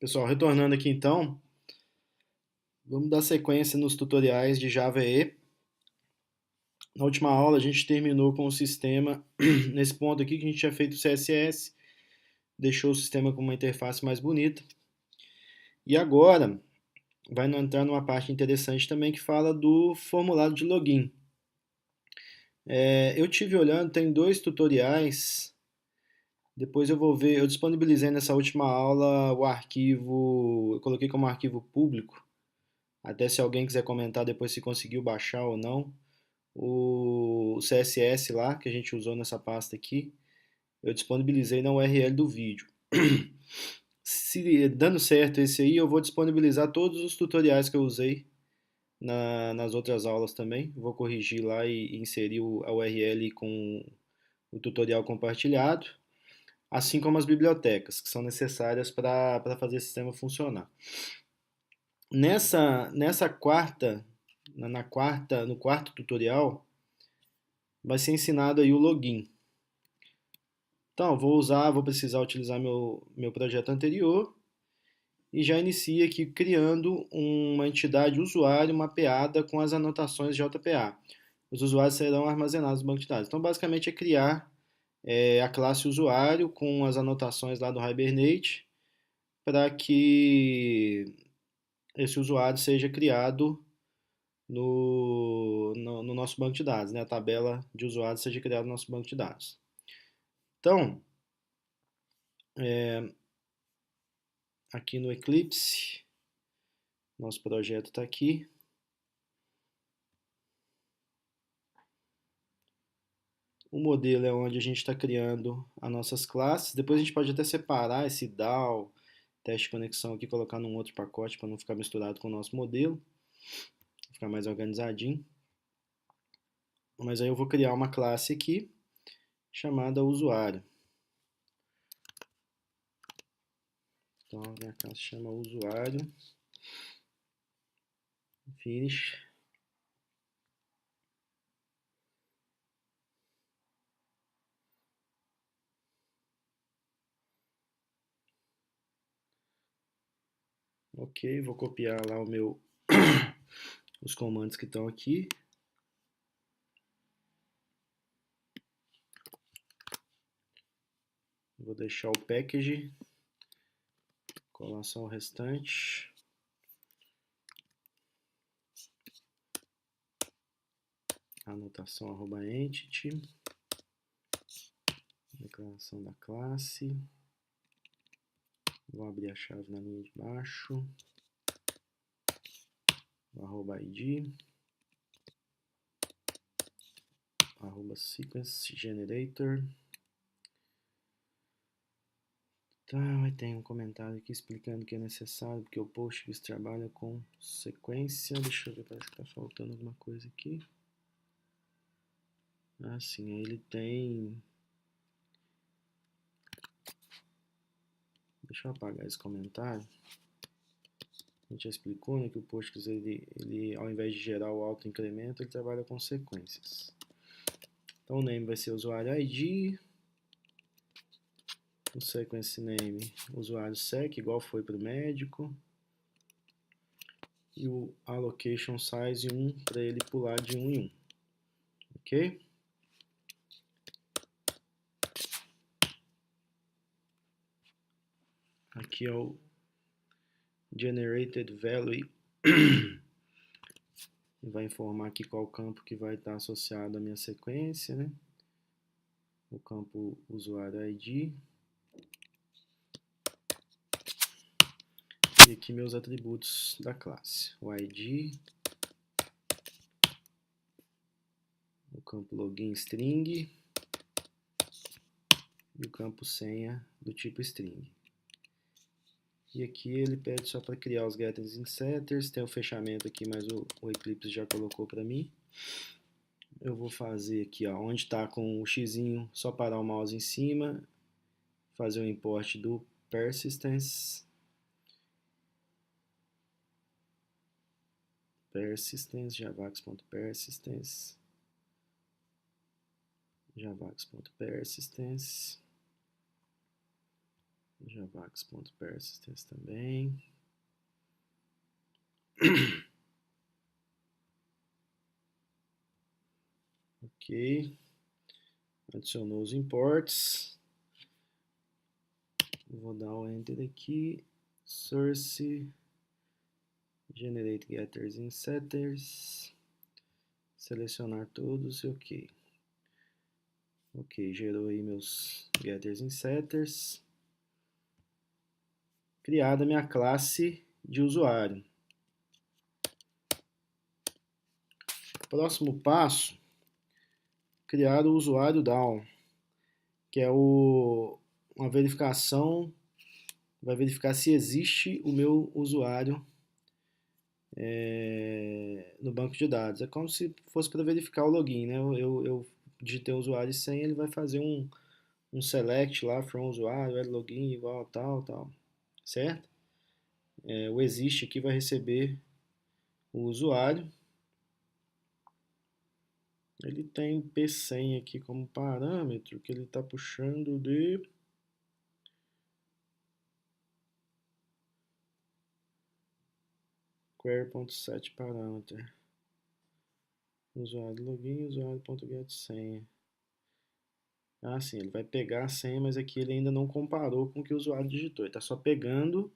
Pessoal, retornando aqui então, vamos dar sequência nos tutoriais de Java EE. Na última aula a gente terminou com o sistema, nesse ponto aqui que a gente tinha feito o CSS, deixou o sistema com uma interface mais bonita. E agora vai entrar numa parte interessante também que fala do formulário de login. Eu tive olhando, tem dois tutoriais, depois eu vou ver, eu disponibilizei nessa última aula o arquivo, eu coloquei como arquivo público, até se alguém quiser comentar depois se conseguiu baixar ou não. O CSS lá, que a gente usou nessa pasta aqui, eu disponibilizei na URL do vídeo. Se dando certo esse aí, eu vou disponibilizar todos os tutoriais que eu usei nas outras aulas também. Vou corrigir lá e inserir a URL com o tutorial compartilhado, assim como as bibliotecas que são necessárias para fazer o sistema funcionar. Nessa quarta, no quarto tutorial, vai ser ensinado aí o login. Então, vou precisar utilizar meu projeto anterior e já inicio aqui criando uma entidade usuário mapeada com as anotações de JPA. Os usuários serão armazenados no banco de dados. Então, basicamente é criar a classe usuário com as anotações lá do Hibernate para que esse usuário seja criado no nosso banco de dados, né? A tabela de usuários seja criada no nosso banco de dados. Então, aqui no Eclipse, nosso projeto está aqui. O modelo é onde a gente está criando as nossas classes. Depois a gente pode até separar esse DAO, teste de conexão aqui, colocar num outro pacote para não ficar misturado com o nosso modelo, ficar mais organizadinho. Mas aí eu vou criar uma classe aqui chamada usuário. Então a minha classe chama usuário. Finish. Ok, vou copiar lá os comandos que estão aqui. Vou deixar o package, colar só o restante. Anotação @entity. Declaração da classe. Vou abrir a chave na linha de baixo. O @id. @sequence generator. Tá, aí tem um comentário aqui explicando que é necessário, porque o Postgres trabalha com sequência. Deixa eu ver, parece que tá faltando alguma coisa aqui. Ah, sim, aí ele tem... Deixa eu apagar esse comentário. A gente já explicou, né, que o Postgres, ele ao invés de gerar o autoincremento, ele trabalha com sequências. Então o name vai ser usuário ID, o sequence name usuário sec, igual foi para o médico, e o allocation size 1 para ele pular de 1 em 1, ok? Aqui é o generated value, vai informar aqui qual campo que vai estar associado à minha sequência, né? O campo usuário ID. E aqui meus atributos da classe, o ID, o campo login string e o campo senha do tipo string. E aqui ele pede só para criar os getters e setters, tem o fechamento aqui, mas o Eclipse já colocou para mim. Eu vou fazer aqui, ó, onde está com o xizinho, só parar o mouse em cima, fazer o import do persistence, javax.persistence, javax.persistence, javax.persistence também. Ok. Adicionou os imports. Vou dar o enter aqui. Source. Generate getters and setters. Selecionar todos e ok. Ok, gerou aí meus getters and setters. Criada minha classe de usuário. Próximo passo, criar o usuário DAO, que é uma verificação, vai verificar se existe o meu usuário no banco de dados. É como se fosse para verificar o login, né? Eu digitei o usuário e senha, ele vai fazer um select lá from usuário, add login igual tal, tal, certo? O existe aqui vai receber o usuário. Ele tem p100 aqui como parâmetro, que ele está puxando de query.set parameter. Usuário login, usuário.get senha. Ah, sim, ele vai pegar a senha, mas aqui ele ainda não comparou com o que o usuário digitou. Ele está só pegando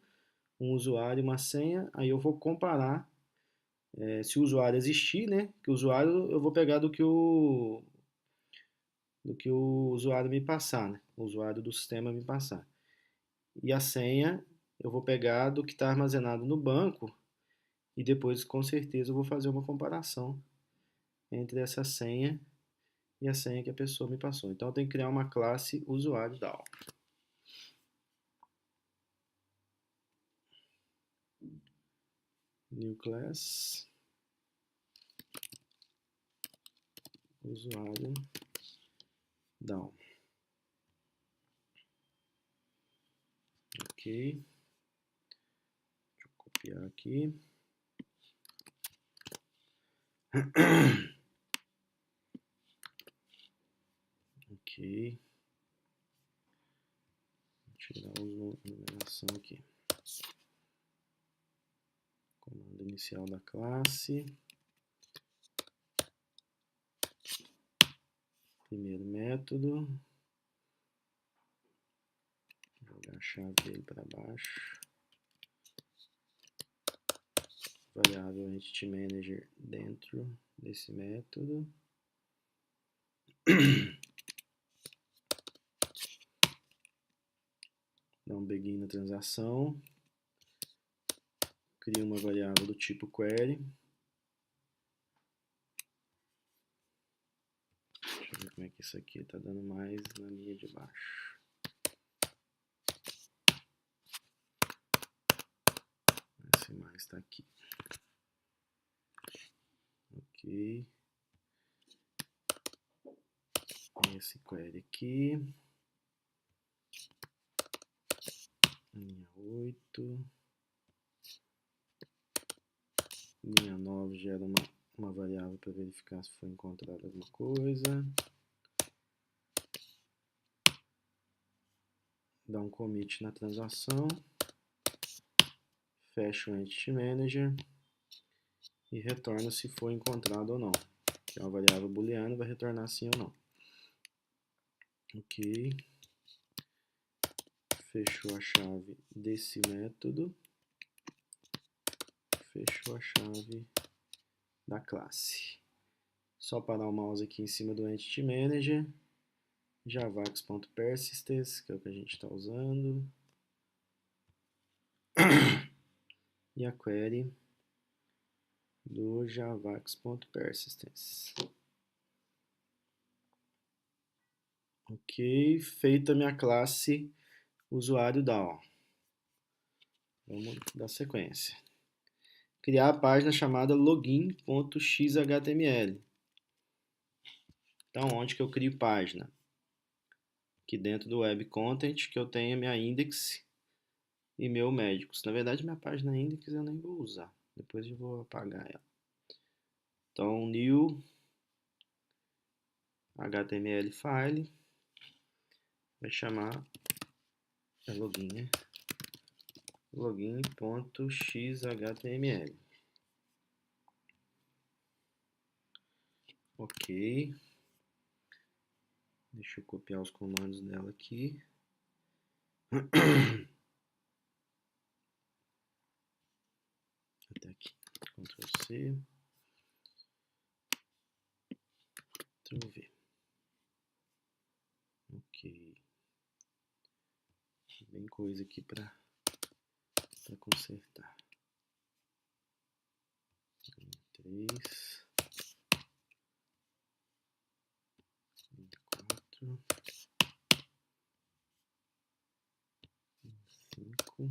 um usuário e uma senha, aí eu vou comparar se o usuário existir, né? Que o usuário eu vou pegar do que o usuário me passar, né? O usuário do sistema me passar. E a senha eu vou pegar do que está armazenado no banco e depois com certeza eu vou fazer uma comparação entre essa senha e a senha que a pessoa me passou. Então eu tenho que criar uma classe usuário DAO. New class usuário DAO. Ok. Deixa eu copiar aqui. Ok. Vou tirar a numeração aqui. Comando inicial da classe. Primeiro método. Jogar a chave dele para baixo. Variável entity manager dentro desse método. Dá um begin na transação. Cria uma variável do tipo query. Deixa eu ver como é que isso aqui está dando mais na linha de baixo. Esse mais está aqui. Ok. Esse query aqui. Linha 8. Linha 9 gera uma variável para verificar se foi encontrada alguma coisa. Dá um commit na transação. Fecha o Entity Manager. E retorna se foi encontrado ou não. Que é uma variável booleana, vai retornar sim ou não. Ok. Fechou a chave desse método. Fechou a chave da classe. Só parar o mouse aqui em cima do Entity Manager. javax.persistence, que é o que a gente está usando. E a query do javax.persistence. Ok, feita a minha classe usuário DAO. Vamos dar sequência. Criar a página chamada login.xhtml. Então, onde que eu crio página? Aqui dentro do Web Content, que eu tenho a minha index e meu médicos. Na verdade, minha página index eu nem vou usar. Depois eu vou apagar ela. Então, new HTML file vai chamar É login, né? Login.xhtml. Ok. Deixa eu copiar os comandos dela aqui. Até aqui. Ctrl C. Ctrl V. Ok. Bem coisa aqui para consertar. 3, 4, 5.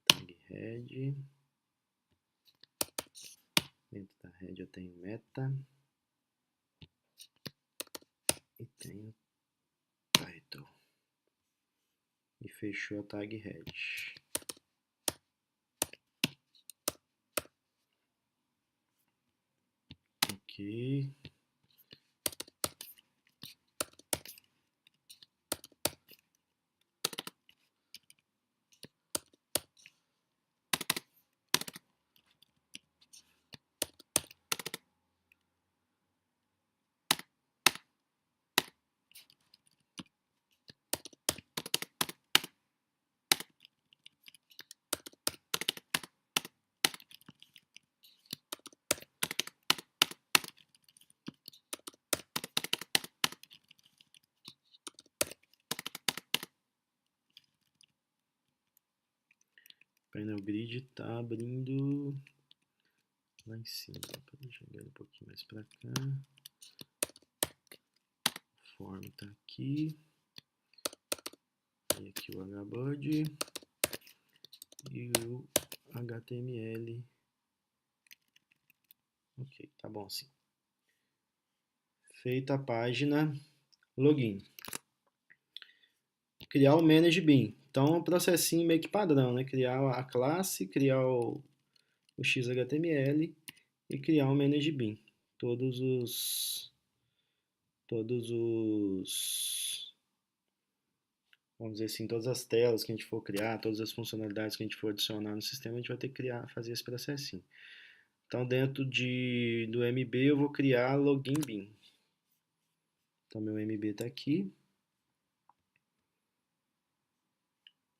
Tag head. Dentro da head eu tenho meta. E tenho title. E fechou a tag head. Ok. Painel grid está abrindo lá em cima. Para jogar um pouquinho mais para cá. O form está aqui. E aqui o HBud. E o HTML. Ok, tá bom assim. Feita a página login. Criar o Manage Bin. Então é um processinho meio que padrão, né? Criar a classe, criar o XHTML e criar o Manage Bin. Todos os, vamos dizer assim, todas as telas que a gente for criar, todas as funcionalidades que a gente for adicionar no sistema, a gente vai ter que fazer esse processinho. Então dentro do MB eu vou criar Login Bin. Então meu MB está aqui.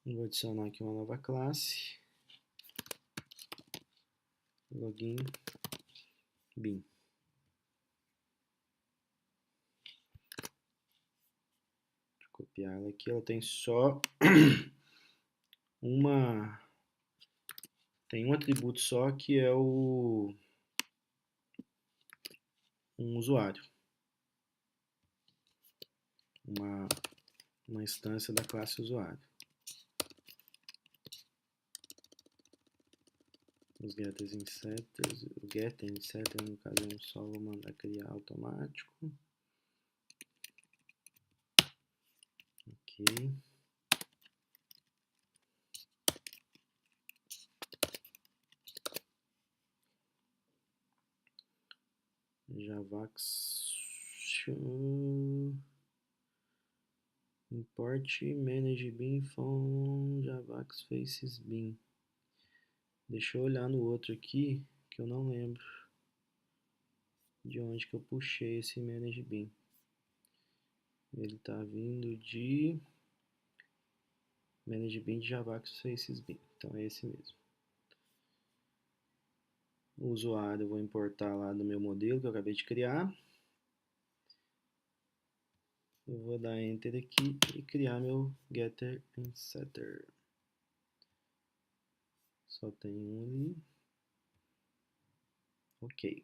Vou adicionar aqui uma nova classe. Login Bin. Copiar ela aqui, ela tem só tem um atributo só que é um usuário, uma instância da classe usuário. Os getters e setters, o getter e setter no caso é um só, vou mandar criar automático. Ok. Javax import manage bin from Javax faces bin. Deixa eu olhar no outro aqui que eu não lembro de onde que eu puxei esse manage bin. Ele está vindo de manage bin de Javax faces bin. Então é esse mesmo. O usuário eu vou importar lá do meu modelo que eu acabei de criar. Eu vou dar Enter aqui e criar meu Getter and Setter. Só tem um ali. Ok.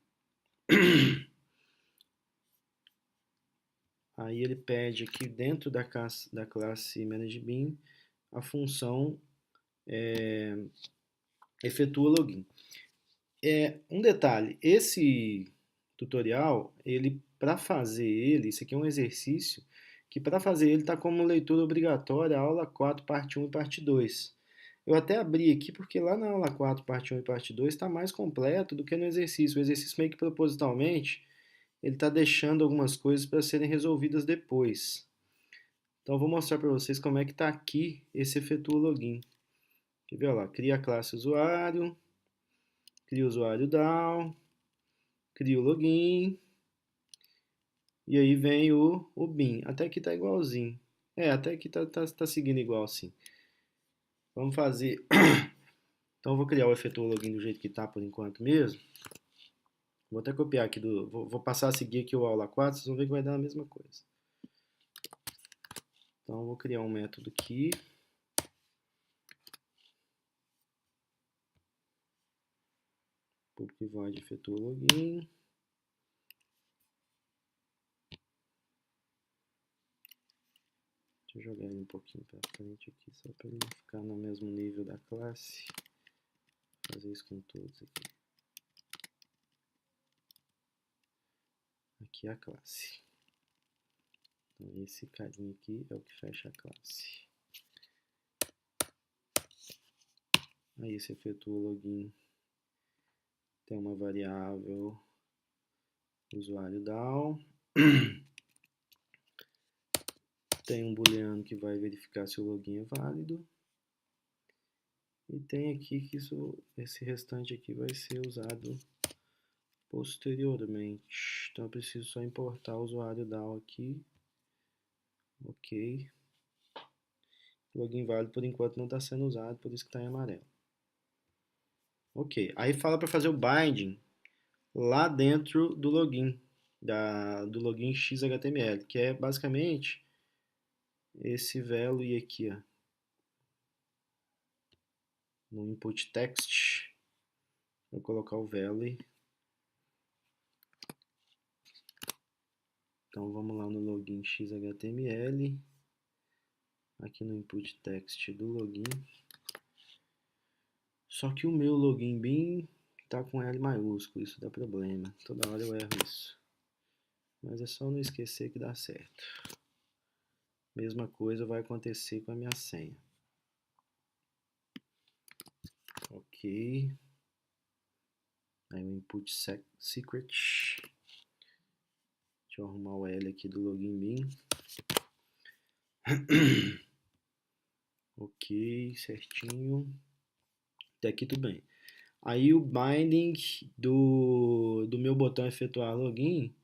Aí ele pede aqui dentro da classe ManageBin a função efetua login. Um detalhe, esse tutorial, para fazer ele, isso aqui é um exercício que para fazer ele está como leitura obrigatória, aula 4, parte 1 e parte 2. Eu até abri aqui porque lá na aula 4, parte um e parte 2, está mais completo do que no exercício. O exercício meio que propositalmente, ele está deixando algumas coisas para serem resolvidas depois. Então eu vou mostrar para vocês como é que está aqui esse efetua login. Quer ver? Olha lá, cria a classe usuário, cria o usuário DAO, cria o login, e aí vem o bin. Até aqui tá igualzinho. Até aqui tá seguindo igual sim. Vamos fazer. Então eu vou criar o efetua login do jeito que tá por enquanto mesmo. Vou até copiar aqui do. Vou passar a seguir aqui o aula 4, vocês vão ver que vai dar a mesma coisa. Então eu vou criar um método aqui. Público void efetua login. Deixa eu jogar ele um pouquinho para frente aqui, só para ele não ficar no mesmo nível da classe. Vou fazer isso com todos aqui. Aqui é a classe. Então esse carinha aqui é o que fecha a classe. Aí esse efetua login tem uma variável usuário DAO. Tem um booleano que vai verificar se o login é válido. E tem aqui que esse restante aqui vai ser usado posteriormente. Então eu preciso só importar o usuário DAO aqui. Ok. O login válido por enquanto não está sendo usado, por isso que está em amarelo. Ok. Aí fala para fazer o binding lá dentro do login, do login XHTML, que é basicamente esse value aqui, ó, no input text. Vou colocar o value. Então vamos lá no login XHTML, aqui no input text do login. Só que o meu login bin tá com L maiúsculo, isso dá problema. Toda hora eu erro isso. Mas é só não esquecer que dá certo. Mesma coisa vai acontecer com a minha senha. Ok. Aí o input secret. Deixa eu arrumar o L aqui do login bin. Ok, certinho. Até aqui tudo bem. Aí o binding do meu botão efetuar login,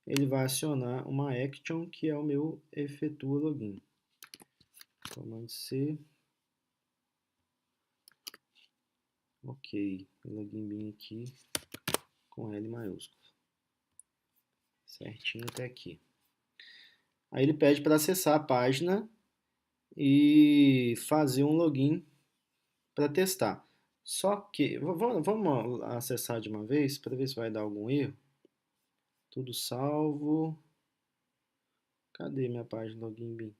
ele vai acionar uma action que é o meu efetua login. Comando C. Ok, login bin aqui com L maiúsculo. Certinho até aqui. Aí ele pede para acessar a página e fazer um login para testar. Só que, vamos acessar de uma vez para ver se vai dar algum erro. Tudo salvo. Cadê minha página login bin?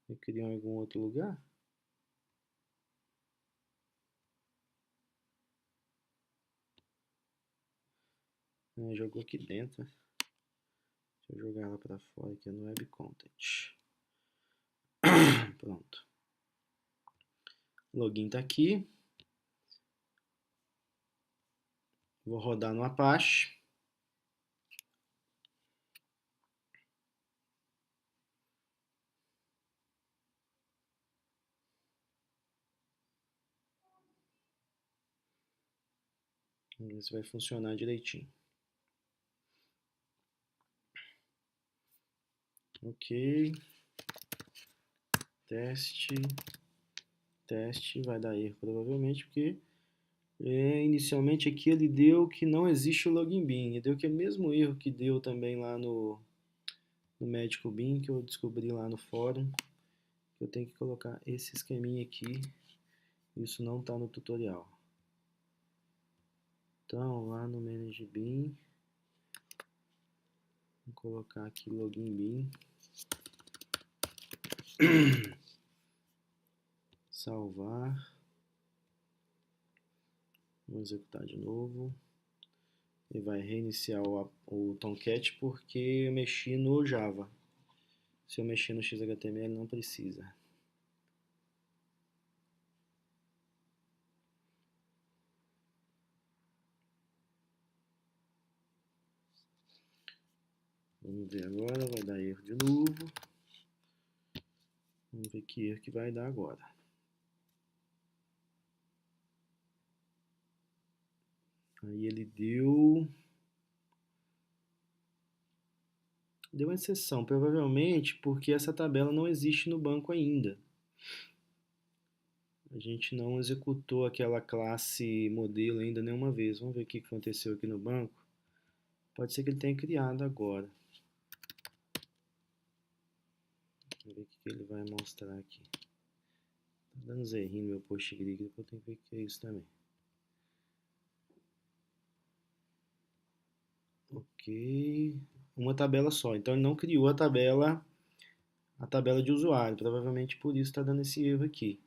Eu queria em algum outro lugar? Jogou aqui dentro. Deixa eu jogar ela para fora aqui no Web Content. Pronto. O login tá aqui. Vou rodar no Apache. Vamos ver se vai funcionar direitinho. Ok. Teste. Teste. Vai dar erro provavelmente porque inicialmente aqui ele deu que não existe o login bin. Ele deu que é o mesmo erro que deu também lá no Magical Bin que eu descobri lá no fórum. Eu tenho que colocar esse esqueminha aqui. Isso não está no tutorial. Então, lá no Manage Bin, vou colocar aqui Login Bin. Salvar. Vou executar de novo. Ele vai reiniciar o Tomcat porque eu mexi no Java. Se eu mexer no XHTML não precisa. Vamos ver agora, vai dar erro de novo. Vamos ver que erro que vai dar agora. Aí ele deu uma exceção, provavelmente porque essa tabela não existe no banco ainda. A gente não executou aquela classe modelo ainda nenhuma vez. Vamos ver o que aconteceu aqui no banco. Pode ser que ele tenha criado agora. Vamos ver o que ele vai mostrar aqui. Tá dando uns errinhos no meu PostGrid, depois eu tenho que ver o que é isso também. Ok. Uma tabela só. Então ele não criou a tabela de usuário. Provavelmente por isso está dando esse erro aqui.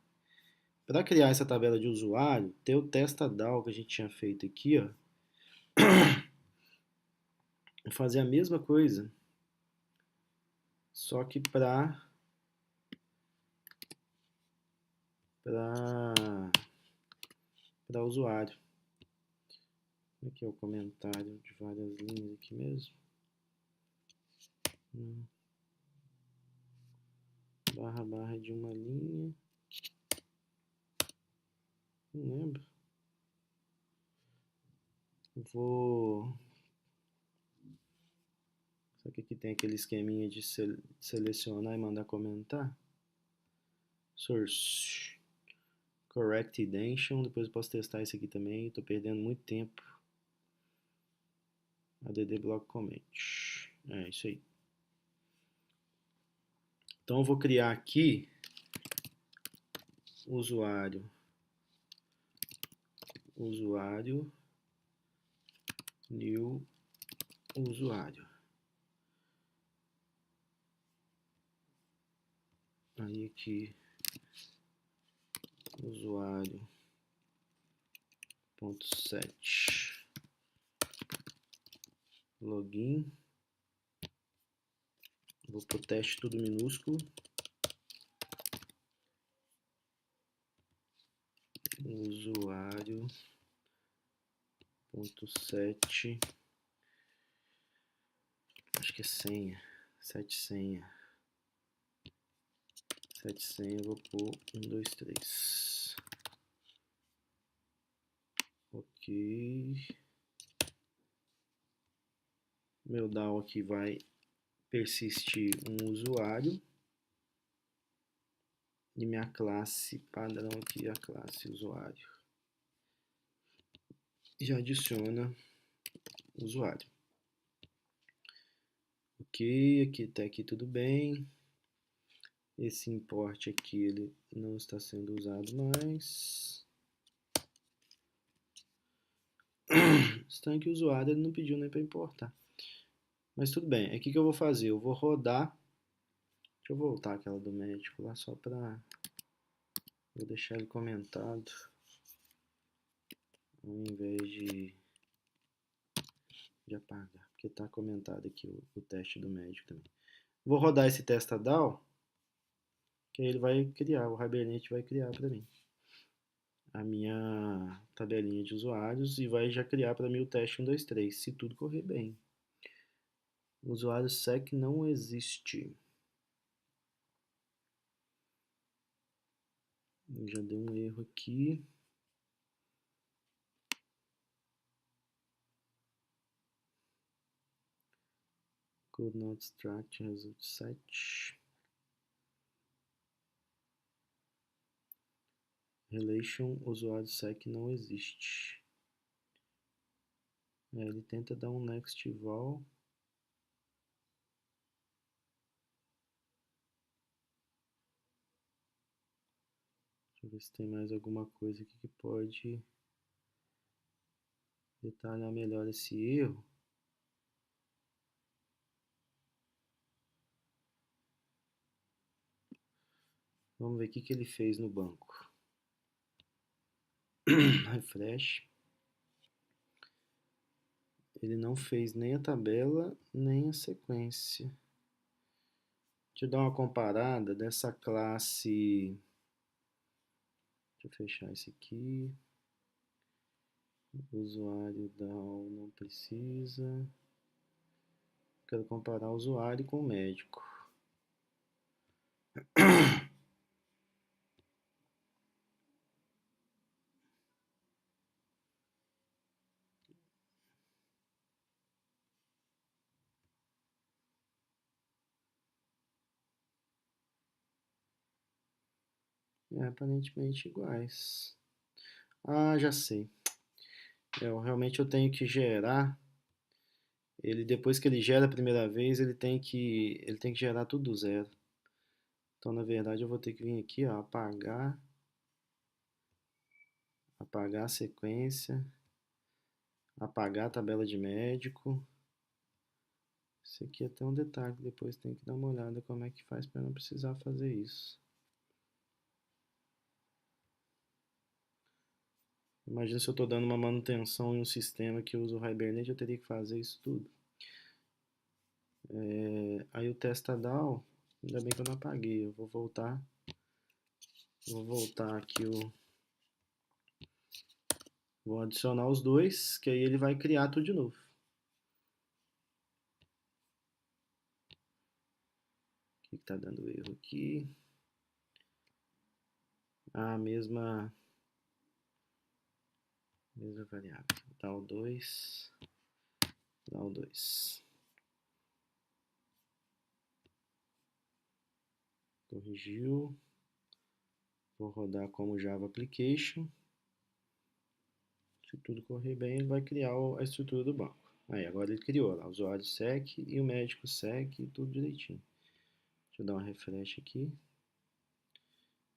Para criar essa tabela de usuário, ter o testa-DAO que a gente tinha feito aqui, ó, vou fazer a mesma coisa, só que para usuário. Como é que é o comentário de várias linhas aqui mesmo? Barra, barra de uma linha. Não lembro. Vou... Só que aqui tem aquele esqueminha de selecionar e mandar comentar. Source. Correct Identition. Depois eu posso testar isso aqui também. Tô perdendo muito tempo. add block comment. É isso aí. Então eu vou criar aqui usuário new usuário. Aí aqui usuário ponto set login. Vou pro teste tudo minúsculo. Usuário ponto set, acho que é senha, senha, eu vou pôr 1, 2, 3. Ok. Meu DAO aqui vai persistir um usuário. E minha classe padrão aqui é a classe usuário. Já adiciona usuário. Ok, aqui até aqui tudo bem. Esse import aqui ele não está sendo usado mais. Estranho que o usuário ele não pediu nem para importar. Mas tudo bem, é o que eu vou fazer? Eu vou rodar. Deixa eu voltar aquela do médico lá só para. Vou deixar ele comentado. Ao invés de apagar. Porque está comentado aqui o teste do médico também. Vou rodar esse testa-DAO. Que aí ele vai criar, o Hibernate vai criar para mim a minha tabelinha de usuários e vai já criar para mim o teste 1, 2, 3, se tudo correr bem. O usuário sec não existe. Eu já dei um erro aqui. Could not extract result set. Relation usuário sec não existe. Ele tenta dar um next val. Deixa eu ver se tem mais alguma coisa aqui que pode detalhar melhor esse erro. Vamos ver o que ele fez no banco. Refresh. Ele não fez nem a tabela, nem a sequência. Deixa eu dar uma comparada dessa classe. Deixa eu fechar esse aqui. Usuário DAO não precisa. Quero comparar o usuário com o médico. Aparentemente iguais. Ah, já sei. Realmente eu tenho que gerar. Ele depois que ele gera a primeira vez, ele tem que gerar tudo do zero. Então, na verdade, eu vou ter que vir aqui, ó, apagar a sequência, apagar a tabela de médico. Isso aqui é até um detalhe, depois tem que dar uma olhada como é que faz para não precisar fazer isso. Imagina se eu estou dando uma manutenção em um sistema que usa o Hibernate, eu teria que fazer isso tudo. Aí o testadal, ainda bem que eu não apaguei, eu vou voltar aqui, vou adicionar os dois, que aí ele vai criar tudo de novo. O que está dando erro aqui? A mesma variável. Dá o 2, dá o 2. Corrigiu. Vou rodar como Java Application. Se tudo correr bem, ele vai criar a estrutura do banco. Aí, agora ele criou lá, o usuário SEC e o médico SEC, tudo direitinho. Deixa eu dar um refresh aqui.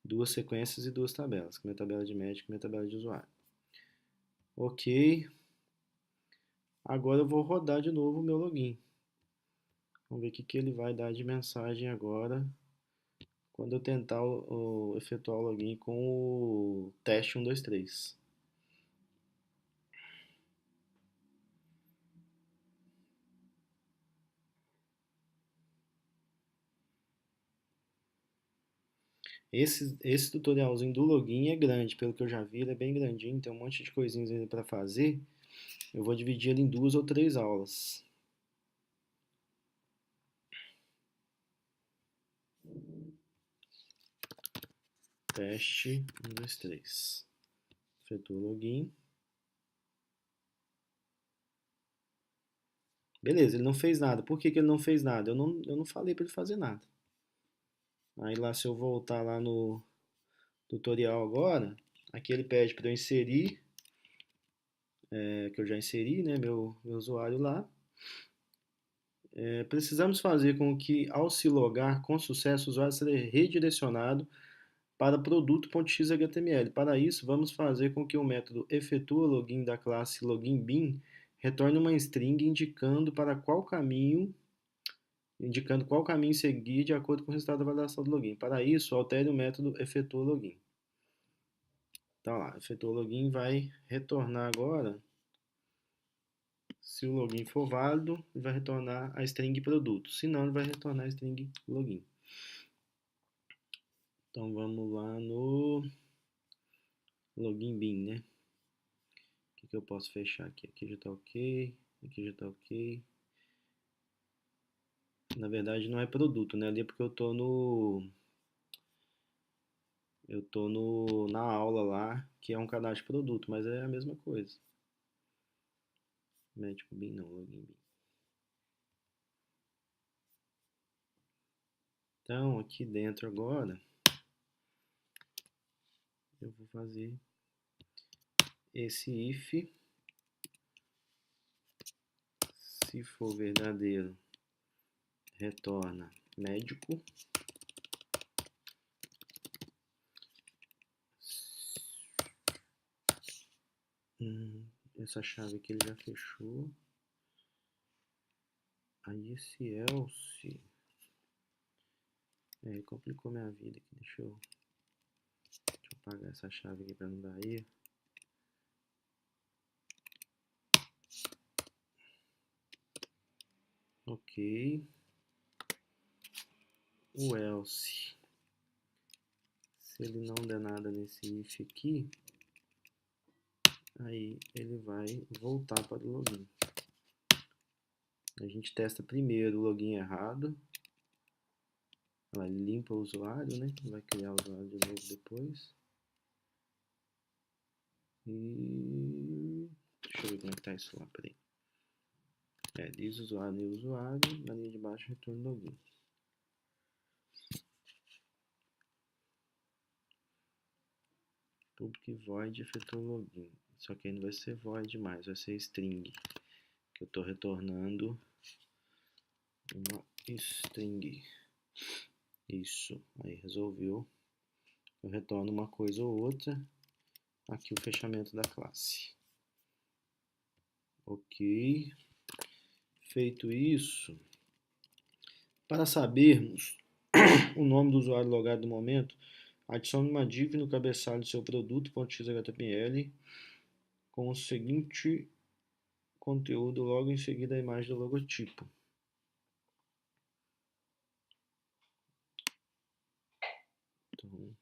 Duas sequências e duas tabelas, minha tabela de médico e minha tabela de usuário. Ok. Agora eu vou rodar de novo o meu login. Vamos ver o que ele vai dar de mensagem agora quando eu tentar efetuar o login com o teste 123. Esse tutorialzinho do login é grande, pelo que eu já vi, ele é bem grandinho, tem um monte de coisinhas ainda para fazer. Eu vou dividir ele em 2 ou 3 aulas. Teste 1, 2, 3. Efetua o login. Beleza, ele não fez nada. Por que ele não fez nada? Eu não falei para ele fazer nada. Aí lá, se eu voltar lá no tutorial agora, aqui ele pede para eu inserir, que eu já inseri, né, meu usuário lá. Precisamos fazer com que, ao se logar com sucesso, o usuário seja redirecionado para produto.xhtml. Para isso, vamos fazer com que o método efetua login da classe loginBin retorne uma string indicando qual caminho seguir de acordo com o resultado da validação do login. Para isso, altere o método efetua login. Então lá, efetua login vai retornar agora. Se o login for válido, ele vai retornar a string produto. Se não, ele vai retornar a string login. Então vamos lá no login bin, né? O que eu posso fechar aqui? Aqui já está ok, aqui já está ok. Na verdade não é produto, né? Ali é porque eu tô na aula lá, que é um cadastro de produto, mas é a mesma coisa. Médico bin não, login bin. Então aqui dentro agora eu vou fazer esse if, se for verdadeiro, retorna médico. Essa chave aqui ele já fechou. Aí esse else, complicou minha vida aqui. Deixa eu apagar essa chave aqui para não dar erro. Ok. O else, se ele não der nada nesse if aqui, aí ele vai voltar para o login. A gente testa primeiro o login errado. Ela limpa o usuário, né? Vai criar o usuário de novo depois. E deixa eu ver como é que tá isso lá, peraí. Diz usuário e usuário, na linha de baixo retorno login. Public void efetuou login. Só que aí não vai ser void mais, vai ser string. Que eu estou retornando uma string. Isso, aí resolveu. Eu retorno uma coisa ou outra. Aqui o fechamento da classe. Ok. Feito isso, para sabermos o nome do usuário logado no momento, adicione uma div no cabeçalho do seu produto.xhtml com o seguinte conteúdo logo em seguida a imagem do logotipo. Então,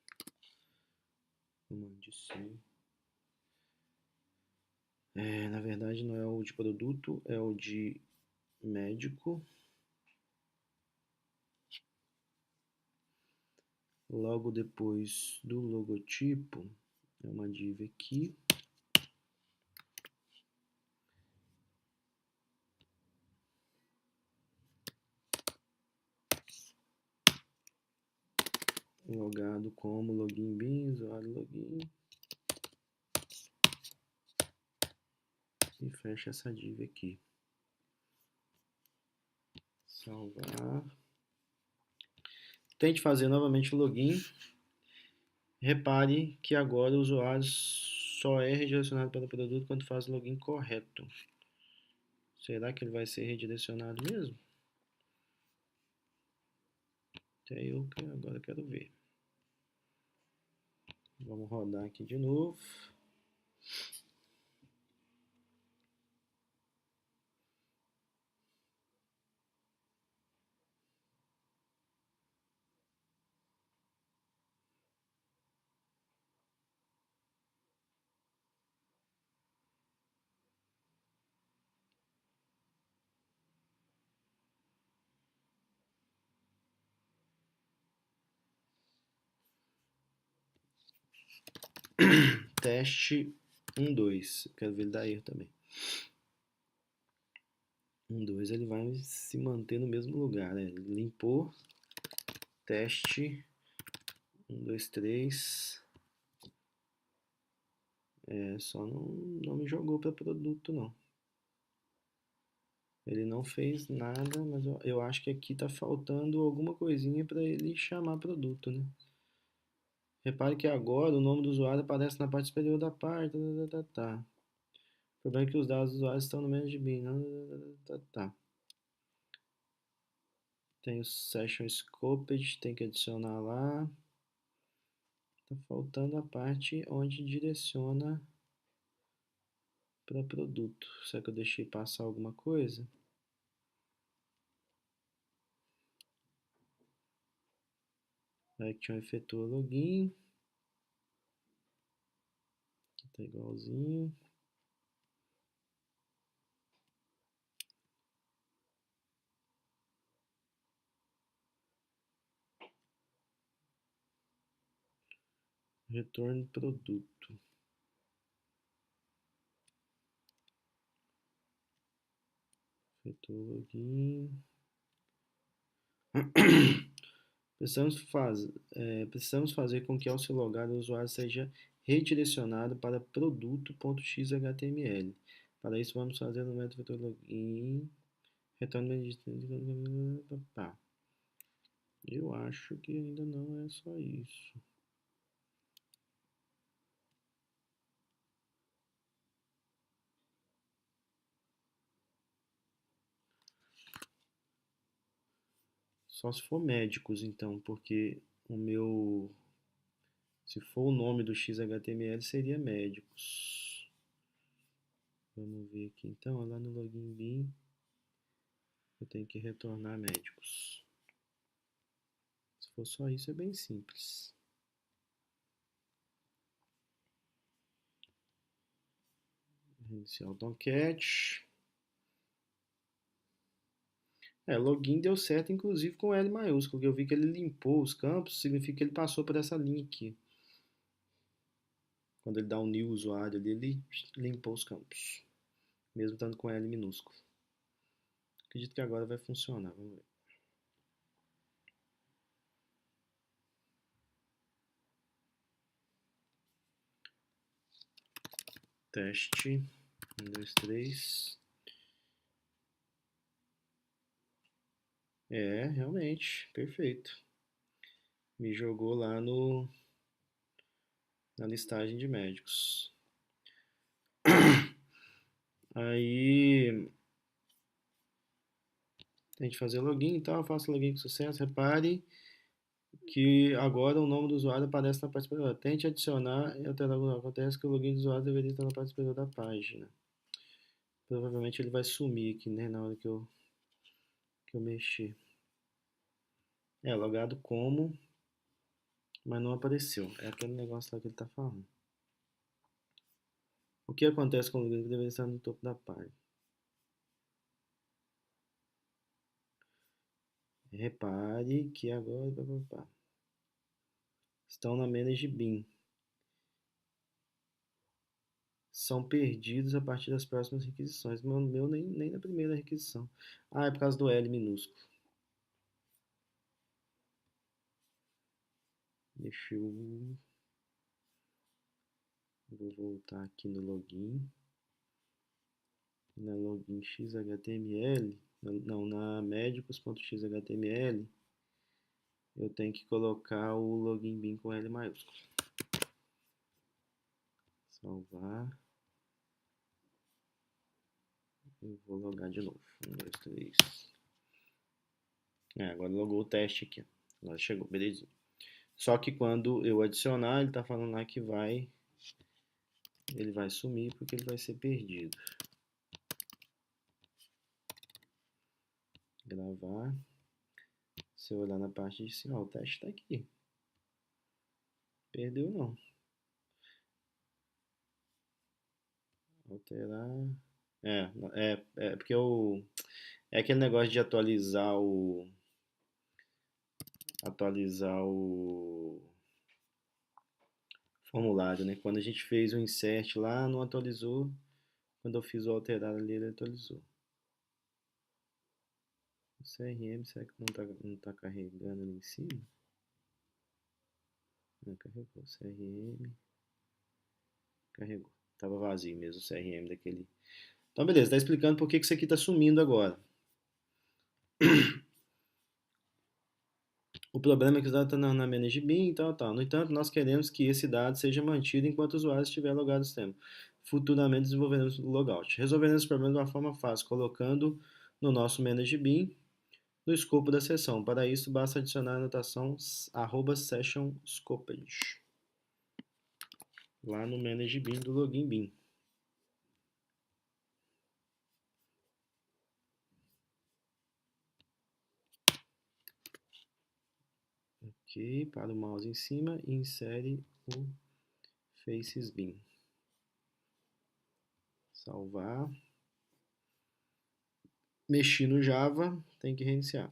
comando C. Na verdade não é o de produto, é o de médico. Logo depois do logotipo, é uma div aqui. Logado como login bin, usuário login. E fecha essa div aqui. Salvar. Tente fazer novamente o login. Repare que agora o usuário só é redirecionado para o produto quando faz o login correto. Será que ele vai ser redirecionado mesmo? Até eu agora quero ver. Vamos rodar aqui de novo. Teste 1, 2. Quero ver ele dar erro também. 1, 2 ele vai se manter no mesmo lugar, né? Ele limpou. Teste 1, 2, 3. Só não me jogou para produto, não. Ele não fez nada, mas eu acho que aqui tá faltando alguma coisinha para ele chamar produto, né? Repare que agora o nome do usuário aparece na parte superior da parte. Tá. O problema é que os dados do usuário estão no manage bin. Tá. Tem o session scoped, tem que adicionar lá. Tá faltando a parte onde direciona para produto. Será que eu deixei passar alguma coisa? Action efetua login. Aqui tá igualzinho. Retorno produto. Efetua login. Precisamos fazer com que ao se logar o usuário seja redirecionado para produto.xhtml. Para isso vamos fazer no método login, retorno. Eu acho que ainda não é só isso. Só se for médicos, então, porque se for o nome do XHTML, seria médicos. Vamos ver aqui, então, lá no login bin, eu tenho que retornar médicos. Se for só isso, é bem simples. Iniciar o Tomcat. Login deu certo, inclusive com L maiúsculo, que eu vi que ele limpou os campos, significa que ele passou por essa linha aqui. Quando ele dá um new usuário ali, ele limpou os campos, mesmo estando com L minúsculo. Acredito que agora vai funcionar, vamos ver. Teste, 1, 2, 3. Realmente, perfeito. Me jogou lá na listagem de médicos. Aí tem que fazer login e tal, eu faço login com sucesso. Repare que agora o nome do usuário aparece na parte superior. Tente adicionar e alterar algo. Acontece que o login do usuário deveria estar na parte superior da página. Provavelmente ele vai sumir aqui, né, na hora que eu mexer. Logado como, mas não apareceu. É aquele negócio lá que ele tá falando. O que acontece com o login que deveria estar no topo da página? Repare que agora estão na Manage Bin. São perdidos a partir das próximas requisições. Meu nem na primeira requisição. É por causa do L minúsculo. Deixa eu. Vou voltar aqui no login. Na login xhtml. Não, na médicos.xhtml. Eu tenho que colocar o login bin com L maiúsculo. Salvar. Eu vou logar de novo. 1, 2, 3. Agora logou o teste aqui. Agora chegou, beleza. Só que quando eu adicionar, ele tá falando lá que ele vai sumir porque ele vai ser perdido. Gravar. Se eu olhar na parte de cima, o teste está aqui. Perdeu não. Alterar. É porque é aquele negócio de atualizar o formulário, né? Quando a gente fez o insert lá, não atualizou. Quando eu fiz o alterar ali, ele atualizou. O CRM, será que não tá carregando ali em cima? Não, carregou. CRM. Carregou. Tava vazio mesmo o CRM daquele. Então, beleza. Tá explicando por que isso aqui tá sumindo agora. O problema é que os dados estão na Manage Bin e tal, tal. No entanto, nós queremos que esse dado seja mantido enquanto o usuário estiver logado no sistema. Futuramente desenvolveremos o logout. Resolveremos esse problema de uma forma fácil, colocando no nosso Manage Bin no escopo da sessão. Para isso, basta adicionar a anotação @session_scopage lá no Manage Bin do Login Bin. Ok, para o mouse em cima e insere o Faces Bin. Salvar. Mexi no Java, tem que reiniciar.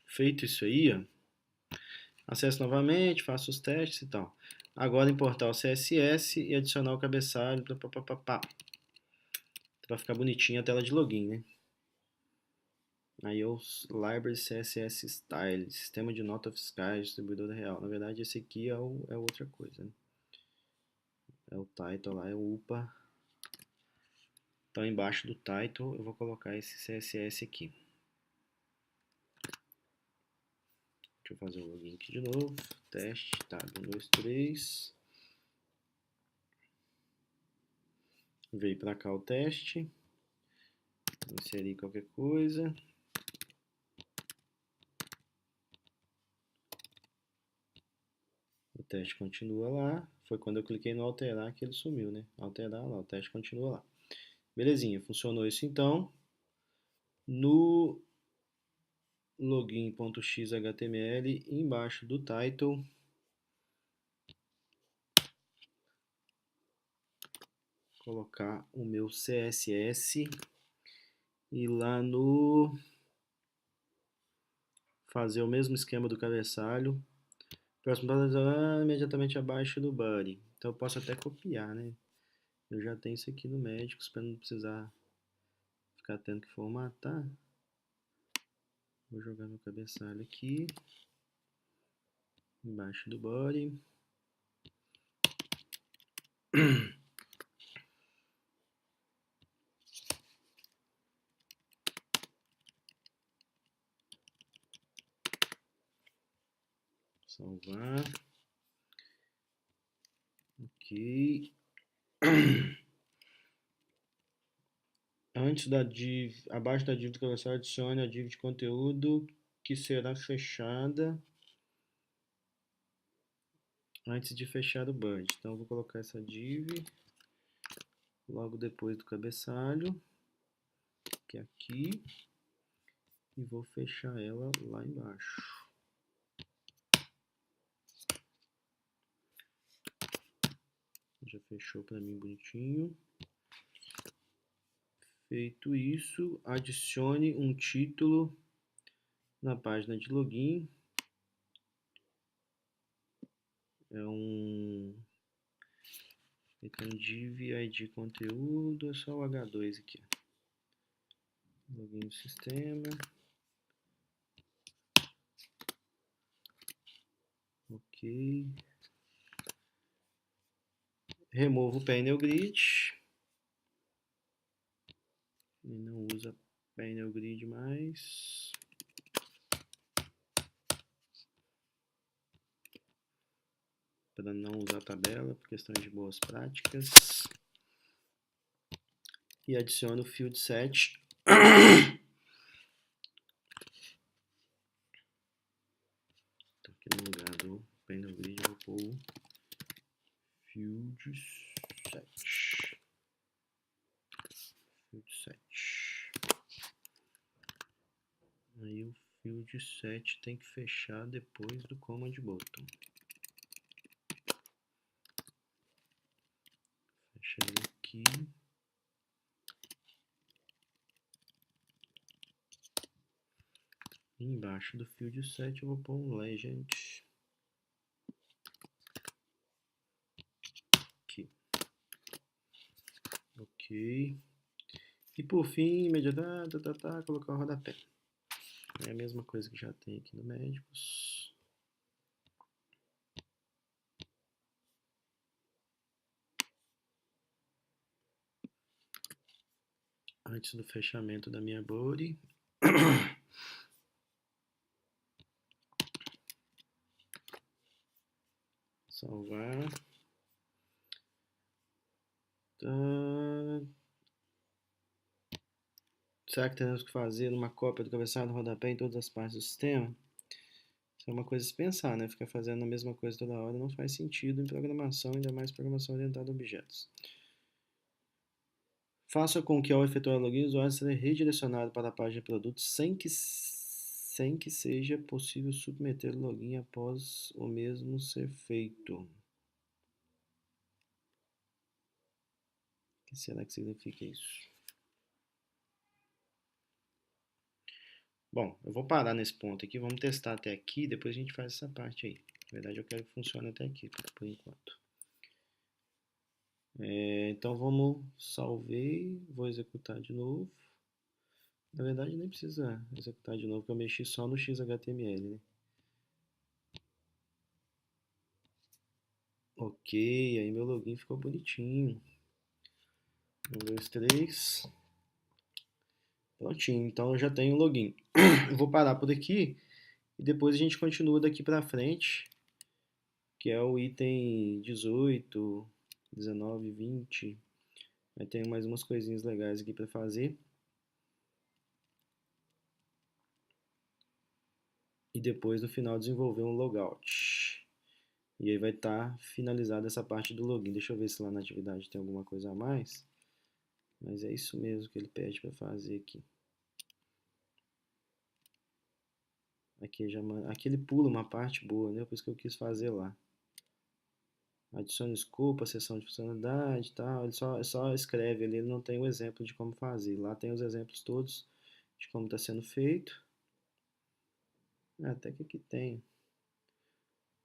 Feito isso aí, ó, acesso novamente, faço os testes e tal. Agora importar o CSS e adicionar o cabeçalho para ficar bonitinha a tela de login, né? Aí o Library CSS Style, sistema de nota fiscais, distribuidor real. Na verdade, esse aqui é outra coisa, né? É o title lá, é o UPA. Então, embaixo do title, eu vou colocar esse CSS aqui. Deixa eu fazer o login aqui de novo. Teste, tá, 1, 2, 3. Veio para cá o teste. Inserir qualquer coisa. teste continua lá. Foi quando eu cliquei no alterar que ele sumiu, né? Alterar lá, o teste continua lá. Belezinha, funcionou isso então. No login.xhtml, embaixo do title, colocar o meu CSS e lá no fazer o mesmo esquema do cabeçalho. Próximo passo imediatamente abaixo do body. Então eu posso até copiar, né? Eu já tenho isso aqui no Médicos para não precisar ficar tendo que formatar. Vou jogar meu cabeçalho aqui, embaixo do body. Salvar. Ok. Antes da div, abaixo da div do cabeçalho, adicione a div de conteúdo que será fechada antes de fechar o budget. Então eu vou colocar essa div logo depois do cabeçalho, que é aqui, e vou fechar ela lá embaixo. Já fechou para mim bonitinho. Feito isso, adicione um título na página de login. É um div id conteúdo, é só o H2 aqui. Login do sistema. Ok. Removo o painel grid. E não usa painel grid mais. Para não usar a tabela, por questões de boas práticas. E adiciono o field set. Então, aqui no lugar do painel grid eu vou pôr o field set. Field set. Aí o field set tem que fechar depois do command button. Fecha ele aqui. E embaixo do field set eu vou pôr um legend. Aqui. Ok. E por fim, imediatamente, colocar o rodapé. É a mesma coisa que já tem aqui no Médicos. Antes do fechamento da minha body. Salvar. Será que temos que fazer uma cópia do cabeçalho do rodapé em todas as partes do sistema? Isso é uma coisa a se pensar, né? Ficar fazendo a mesma coisa toda hora não faz sentido em programação, ainda mais programação orientada a objetos. Faça com que ao efetuar o login o usuário seja redirecionado para a página de produtos sem que seja possível submeter o login após o mesmo ser feito. O que será que significa isso? Bom, eu vou parar nesse ponto aqui, vamos testar até aqui, depois a gente faz essa parte aí. Na verdade eu quero que funcione até aqui, por enquanto. Então vamos salvei, vou executar de novo. Na verdade nem precisa executar de novo, porque eu mexi só no XHTML, né? Ok, aí meu login ficou bonitinho. 1, 2, 3. Prontinho, então eu já tenho o login. Eu vou parar por aqui e depois a gente continua daqui pra frente, que é o item 18, 19, 20. Aí tem mais umas coisinhas legais aqui pra fazer. E depois no final desenvolver um logout. E aí vai estar finalizada essa parte do login. Deixa eu ver se lá na atividade tem alguma coisa a mais. Mas é isso mesmo que ele pede para fazer aqui. Aqui ele pula uma parte boa, né? Por isso que eu quis fazer lá. Adicione escopo, a seção de funcionalidade e tal. Ele só escreve ali, ele não tem o exemplo de como fazer. Lá tem os exemplos todos de como está sendo feito. Até que aqui tem.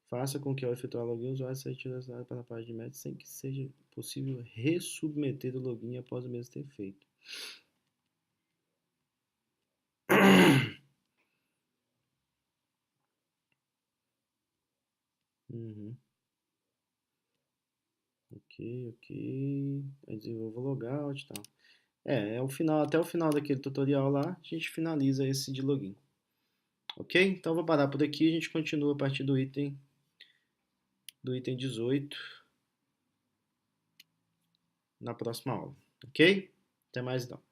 Faça com que ao efetuar login o usuário seja direcionado para a página de meta sem que seja possível resubmeter o login após o mesmo ter feito. Uhum. Ok. Aí desenvolva o logout e tal. É o final, até o final daquele tutorial lá, a gente finaliza esse de login. Ok? Então vou parar por aqui, a gente continua a partir do item 18 na próxima aula. Ok? Até mais então.